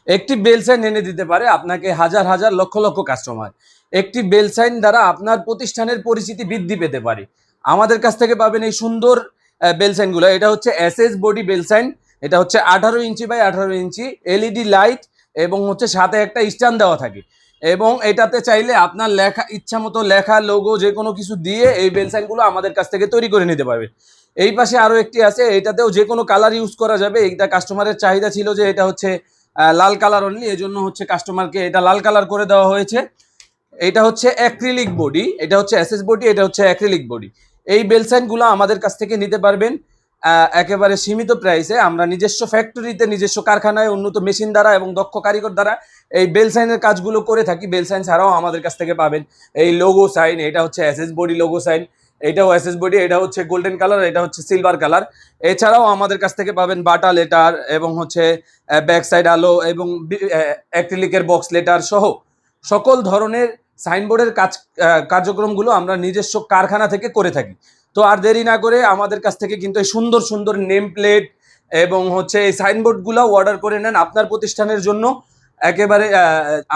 একটি bell sign এনে দিতে পারে আপনাকে হাজার হাজার লক্ষ লক্ষ কাস্টমার। একটি বেল সাইন দ্বারা আপনার প্রতিষ্ঠানের পরিচিতি বৃদ্ধি পেতে পারে। আমাদের কাছ থেকে পাবেন এই সুন্দর বেল সাইনগুলো। এটা হচ্ছে এসএস বডি বেল সাইন। এটা হচ্ছে 18 inch by 18 inch, LED light এবং হচ্ছে সাথে একটা স্ট্যান্ড দেওয়া থাকে। এবং এটাতে চাইলে আপনার লেখা ইচ্ছা মতো লেখা লোগো যে কোনো কিছু দিয়ে এই বেল সাইনগুলো আমাদের কাছ থেকে তৈরি করে নিতে পারবে। এই পাশে আরও একটি আছে, এটাতেও যে কোনো কালার ইউজ করা যাবে। এটা কাস্টমারের চাহিদা ছিল যে এটা হচ্ছে লাল কালার অনলি, এই জন্য হচ্ছে কাস্টমারকে এটা লাল কালার করে দেওয়া হয়েছে। এটা হচ্ছে অ্যাক্রিলিক বডি, এটা হচ্ছে এসএস বডি, এটা হচ্ছে অ্যাক্রিলিক বডি। এই বেল সাইনগুলো আমাদের কাছ থেকে নিতে পারবেন একেবারে সীমিত প্রাইসে। আমরা নিজস্ব ফ্যাক্টরিতে, নিজস্ব কারখানায়, উন্নত মেশিন দ্বারা এবং দক্ষ কারিগর দ্বারা এই বেল সাইনের কাজগুলো করে থাকি। বেল সাইন ছাড়াও আমাদের কাছ থেকে পাবেন এই লোগো সাইন। এটা হচ্ছে এসএস বডি লোগো সাইন, এটাও এসএস বডি, এটা হচ্ছে গোল্ডেন কালার, এটা হচ্ছে সিলভার কালার। এছাড়াও আমাদের কাছ থেকে পাবেন বাটা লেটার এবং হচ্ছে ব্যাক সাইড আলো এবং অ্যাক্রিলিকের বক্স লেটার সহ সকল ধরনের সাইনবোর্ডের কার্যক্রমগুলো আমরা নিজস্ব কারখানা থেকে করে থাকি। তো আর দেরি না করে আমাদের কাছ থেকে কিন্তু এই সুন্দর সুন্দর নেম প্লেট এবং হচ্ছে এই সাইনবোর্ডগুলো অর্ডার করে নেন আপনার প্রতিষ্ঠানের জন্য। একেবারে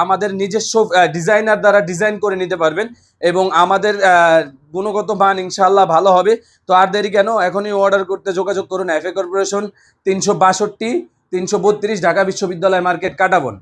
আমাদের নিজস্ব ডিজাইনার দ্বারা ডিজাইন করে নিতে পারবেন এবং আমাদের গুণগত মান ইনশাআল্লাহ ভালো হবে। তো আর দেরি কেন, এখনই অর্ডার করতে যোগাযোগ করুন। এফএ কর্পোরেশন 362 332 ঢাকা বিশ্ববিদ্যালয় মার্কেট, কাটাবন।